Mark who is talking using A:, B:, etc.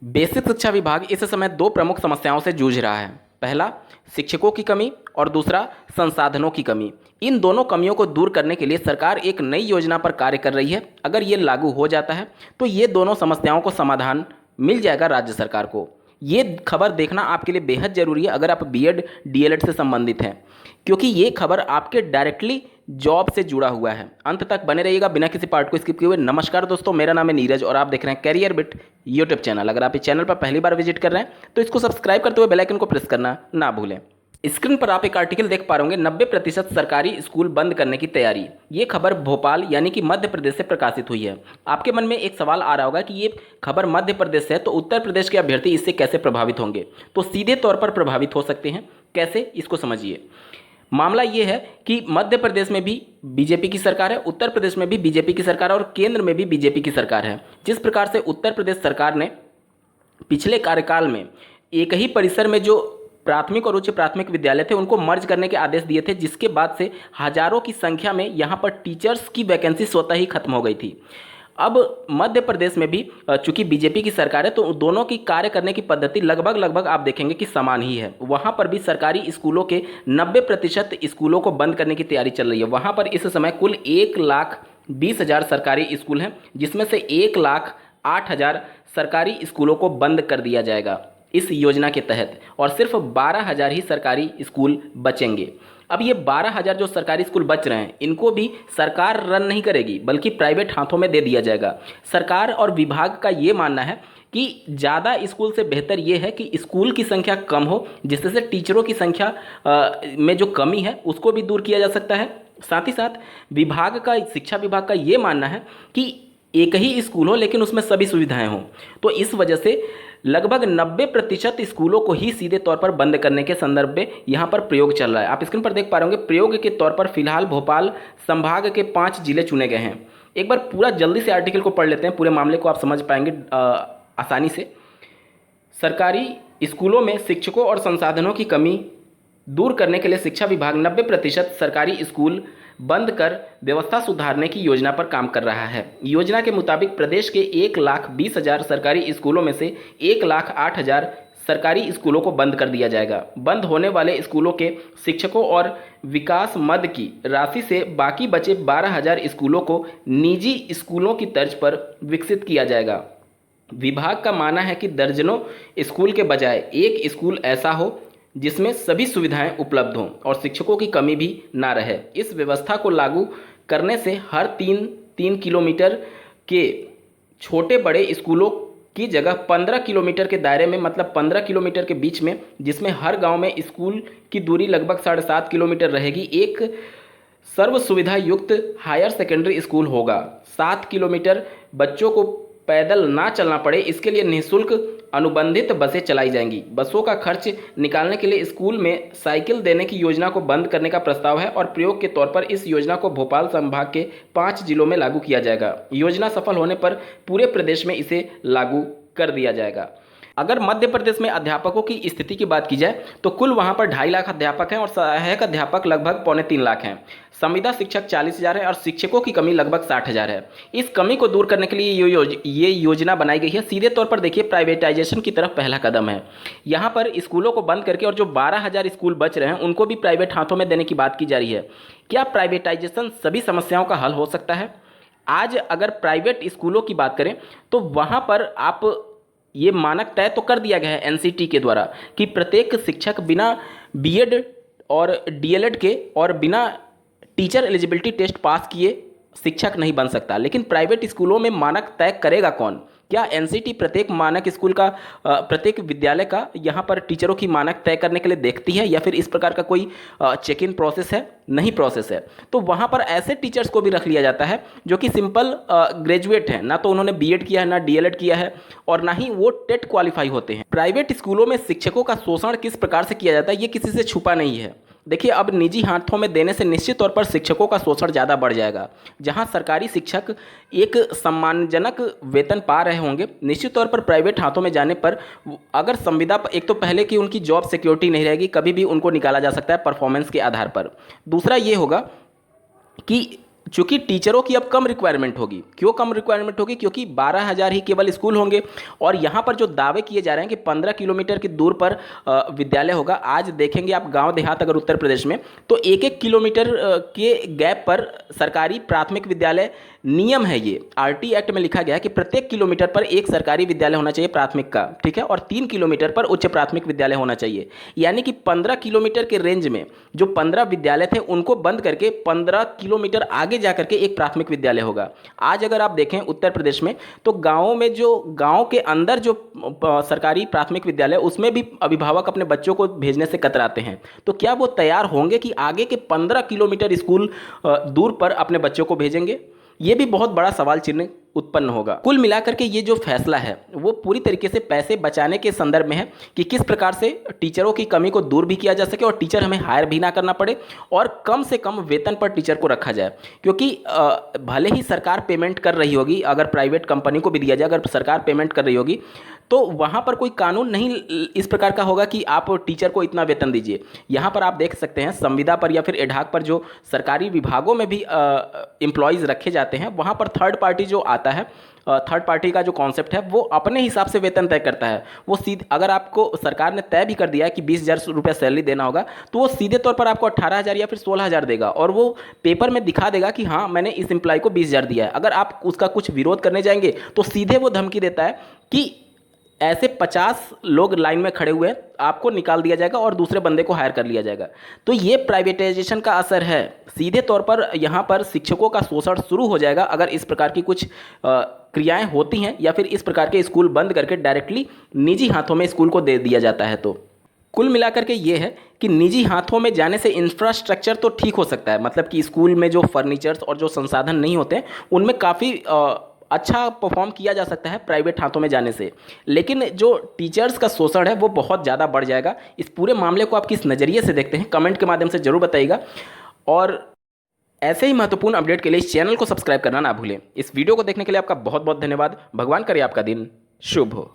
A: Basic शिक्षा विभाग इस समय दो प्रमुख समस्याओं से जूझ रहा है। पहला, शिक्षकों की कमी और दूसरा, संसाधनों की कमी। इन दोनों कमियों को दूर करने के लिए सरकार एक नई योजना पर कार्य कर रही है। अगर ये लागू हो जाता है तो ये दोनों समस्याओं को समाधान मिल जाएगा राज्य सरकार को। ये खबर देखना आपके लिए बेहद ज़रूरी है अगर आप बीएड डीएलएड से संबंधित हैं, क्योंकि ये खबर आपके डायरेक्टली जॉब से जुड़ा हुआ है। अंत तक बने रहिएगा बिना किसी पार्ट को स्किप किए हुए। नमस्कार दोस्तों, मेरा नाम है नीरज और आप देख रहे हैं कैरियर बिट यूट्यूब चैनल। अगर आप इस चैनल पर पहली बार विजिट कर रहे हैं तो इसको सब्सक्राइब करते हुए बेल आइकन को प्रेस करना ना भूलें। स्क्रीन पर आप एक आर्टिकल देख पा रहे होंगे, 90% सरकारी स्कूल बंद करने की तैयारी। ये खबर भोपाल यानी कि मध्य प्रदेश से प्रकाशित हुई है। आपके मन में एक सवाल आ रहा होगा कि ये खबर मध्य प्रदेश से है तो उत्तर प्रदेश के अभ्यर्थी इससे कैसे प्रभावित होंगे। तो सीधे तौर पर प्रभावित हो सकते हैं। कैसे, इसको समझिए। मामला ये है कि मध्य प्रदेश में भी बीजेपी की सरकार है, उत्तर प्रदेश में भी बीजेपी की सरकार है और केंद्र में भी बीजेपी की सरकार है। जिस प्रकार से उत्तर प्रदेश सरकार ने पिछले कार्यकाल में एक ही परिसर में जो प्राथमिक और उच्च प्राथमिक विद्यालय थे उनको मर्ज करने के आदेश दिए थे, जिसके बाद से हजारों की संख्या में यहाँ पर टीचर्स की वैकेंसी स्वतः ही खत्म हो गई थी। अब मध्य प्रदेश में भी चूंकि बीजेपी की सरकार है तो दोनों की कार्य करने की पद्धति लगभग आप देखेंगे कि समान ही है। वहाँ पर भी सरकारी स्कूलों के 90% स्कूलों को बंद करने की तैयारी चल रही है। वहाँ पर इस समय कुल 1,20,000 सरकारी स्कूल हैं, जिसमें से 1,08,000 सरकारी स्कूलों को बंद कर दिया जाएगा इस योजना के तहत, और सिर्फ 12,000 ही सरकारी स्कूल बचेंगे। अब ये 12,000 जो सरकारी स्कूल बच रहे हैं इनको भी सरकार रन नहीं करेगी, बल्कि प्राइवेट हाथों में दे दिया जाएगा। सरकार और विभाग का ये मानना है कि ज़्यादा स्कूल से बेहतर ये है कि स्कूल की संख्या कम हो, जिससे टीचरों की संख्या में जो कमी है उसको भी दूर किया जा सकता है। साथ ही साथ शिक्षा विभाग का ये मानना है कि एक ही स्कूल हो लेकिन उसमें सभी सुविधाएं हों। तो इस वजह से लगभग 90% स्कूलों को ही सीधे तौर पर बंद करने के संदर्भ में यहाँ पर प्रयोग चल रहा है। आप स्क्रीन पर देख पा रहे होंगे, प्रयोग के तौर पर फिलहाल भोपाल संभाग के 5 जिले चुने गए हैं। एक बार पूरा जल्दी से आर्टिकल को पढ़ लेते हैं, पूरे मामले को आप समझ पाएंगे आसानी से। सरकारी स्कूलों में शिक्षकों और संसाधनों की कमी दूर करने के लिए शिक्षा विभाग 90% सरकारी स्कूल बंद कर व्यवस्था सुधारने की योजना पर काम कर रहा है। योजना के मुताबिक प्रदेश के 1,20,000 सरकारी स्कूलों में से 1,08,000 सरकारी स्कूलों को बंद कर दिया जाएगा। बंद होने वाले स्कूलों के शिक्षकों और विकास मद की राशि से बाकी बचे 12,000 स्कूलों को निजी स्कूलों की तर्ज पर विकसित किया जाएगा। विभाग का मानना है कि दर्जनों स्कूल के बजाय एक स्कूल ऐसा हो जिसमें सभी सुविधाएं उपलब्ध हों और शिक्षकों की कमी भी ना रहे। इस व्यवस्था को लागू करने से हर 3 किलोमीटर के छोटे बड़े स्कूलों की जगह 15 किलोमीटर के दायरे में, मतलब 15 किलोमीटर के बीच में, जिसमें हर गांव में स्कूल की दूरी लगभग 7.5 किलोमीटर रहेगी, एक सर्व सुविधा युक्त हायर सेकेंडरी स्कूल होगा। 7 किलोमीटर बच्चों को पैदल ना चलना पड़े, इसके लिए निःशुल्क अनुबंधित बसें चलाई जाएंगी। बसों का खर्च निकालने के लिए स्कूल में साइकिल देने की योजना को बंद करने का प्रस्ताव है और प्रयोग के तौर पर इस योजना को भोपाल संभाग के 5 जिलों में लागू किया जाएगा। योजना सफल होने पर पूरे प्रदेश में इसे लागू कर दिया जाएगा। अगर मध्य प्रदेश में अध्यापकों की स्थिति की बात की जाए तो कुल वहां पर 2.5 लाख अध्यापक हैं और सहायक अध्यापक लगभग 2.25 लाख हैं। संविदा शिक्षक 40,000 है और शिक्षकों की कमी लगभग 60,000 है। इस कमी को दूर करने के लिए ये योजना बनाई गई है। सीधे तौर पर देखिए, प्राइवेटाइजेशन की तरफ पहला कदम है। यहाँ पर स्कूलों को बंद करके और जो 12,000 स्कूल बच रहे हैं उनको भी प्राइवेट हाथों में देने की बात की जा रही है। क्या प्राइवेटाइजेशन सभी समस्याओं का हल हो सकता है? आज अगर प्राइवेट स्कूलों की बात करें तो वहाँ पर आप ये मानक तय तो कर दिया गया है एनसीटी के द्वारा कि प्रत्येक शिक्षक बिना बीएड और डीएलएड के और बिना टीचर एलिजिबिलिटी टेस्ट पास किए शिक्षक नहीं बन सकता। लेकिन प्राइवेट स्कूलों में मानक तय करेगा कौन? क्या एनसीटी प्रत्येक मानक स्कूल का प्रत्येक विद्यालय का यहाँ पर टीचरों की मानक तय करने के लिए देखती है, या फिर इस प्रकार का कोई चेक इन प्रोसेस है? नहीं प्रोसेस है। तो वहाँ पर ऐसे टीचर्स को भी रख लिया जाता है जो कि सिंपल ग्रेजुएट हैं, ना तो उन्होंने बीएड किया है, ना डीएलएड किया है, और ना ही वो टेट क्वालिफाई होते हैं। प्राइवेट स्कूलों में शिक्षकों का शोषण किस प्रकार से किया जाता है ये किसी से छुपा नहीं है। देखिए, अब निजी हाथों में देने से निश्चित तौर पर शिक्षकों का शोषण ज़्यादा बढ़ जाएगा। जहां सरकारी शिक्षक एक सम्मानजनक वेतन पा रहे होंगे, निश्चित तौर पर प्राइवेट हाथों में जाने पर अगर संविदा, एक तो पहले कि उनकी जॉब सिक्योरिटी नहीं रहेगी, कभी भी उनको निकाला जा सकता है परफॉर्मेंस के आधार पर। दूसरा ये होगा कि चूंकि टीचरों की अब कम रिक्वायरमेंट होगी। क्यों कम रिक्वायरमेंट होगी? क्योंकि 12,000 ही केवल स्कूल होंगे। और यहाँ पर जो दावे किए जा रहे हैं कि 15 किलोमीटर की दूर पर विद्यालय होगा, आज देखेंगे आप गांव देहात अगर उत्तर प्रदेश में, तो 1-1 किलोमीटर के गैप पर सरकारी प्राथमिक विद्यालय नियम है। ये आरटी एक्ट में लिखा गया है कि प्रत्येक किलोमीटर पर एक सरकारी विद्यालय होना चाहिए प्राथमिक का, ठीक है, और 3 किलोमीटर पर उच्च प्राथमिक विद्यालय होना चाहिए। यानी कि 15 किलोमीटर के रेंज में जो 15 विद्यालय थे उनको बंद करके 15 किलोमीटर आगे जाकर के एक प्राथमिक विद्यालय होगा। आज अगर आप देखें उत्तर प्रदेश में, तो गाँवों में जो गाँव के अंदर जो सरकारी प्राथमिक विद्यालय, उसमें भी अभिभावक अपने बच्चों को भेजने से कतराते हैं। तो क्या वो तैयार होंगे कि आगे के 15 किलोमीटर स्कूल दूर पर अपने बच्चों को भेजेंगे? ये भी बहुत बड़ा सवाल चिन्ह उत्पन्न होगा। कुल मिलाकर के ये जो फैसला है वो पूरी तरीके से पैसे बचाने के संदर्भ में है कि किस प्रकार से टीचरों की कमी को दूर भी किया जा सके और टीचर हमें हायर भी ना करना पड़े और कम से कम वेतन पर टीचर को रखा जाए। क्योंकि भले ही सरकार पेमेंट कर रही होगी, अगर प्राइवेट कंपनी को भी दिया जाए, अगर सरकार पेमेंट कर रही होगी तो वहाँ पर कोई कानून नहीं इस प्रकार का होगा कि आप टीचर को इतना वेतन दीजिए। यहाँ पर आप देख सकते हैं संविदा पर या फिर एडाक पर जो सरकारी विभागों में भी एम्प्लॉयज़ रखे जाते हैं, वहाँ पर थर्ड पार्टी जो आता है, थर्ड पार्टी का जो कॉन्सेप्ट है वो अपने हिसाब से वेतन तय करता है। वो सीधे, अगर आपको सरकार ने तय भी कर दिया है कि 20,000 रुपये सैलरी देना होगा, तो वो सीधे तौर पर आपको 18,000 या फिर 16,000 देगा और वो पेपर में दिखा देगा कि हाँ मैंने इस एम्प्लॉय को 20,000 दिया है। अगर आप उसका कुछ विरोध करने जाएंगे तो सीधे वो धमकी देता है कि ऐसे 50 लोग लाइन में खड़े हुए हैं, आपको निकाल दिया जाएगा और दूसरे बंदे को हायर कर लिया जाएगा। तो ये प्राइवेटाइजेशन का असर है। सीधे तौर पर यहाँ पर शिक्षकों का शोषण शुरू हो जाएगा अगर इस प्रकार की कुछ क्रियाएं होती हैं या फिर इस प्रकार के स्कूल बंद करके डायरेक्टली निजी हाथों में स्कूल को दे दिया जाता है। तो कुल मिलाकर के ये है कि निजी हाथों में जाने से इंफ्रास्ट्रक्चर तो ठीक हो सकता है, मतलब कि स्कूल में जो फर्नीचर्स और जो संसाधन नहीं होते हैं उनमें काफ़ी अच्छा परफॉर्म किया जा सकता है प्राइवेट हाथों में जाने से, लेकिन जो टीचर्स का शोषण है वो बहुत ज़्यादा बढ़ जाएगा। इस पूरे मामले को आप किस नज़रिए से देखते हैं कमेंट के माध्यम से ज़रूर बताइएगा और ऐसे ही महत्वपूर्ण अपडेट के लिए इस चैनल को सब्सक्राइब करना ना भूलें। इस वीडियो को देखने के लिए आपका बहुत बहुत धन्यवाद। भगवान करे आपका दिन शुभ हो।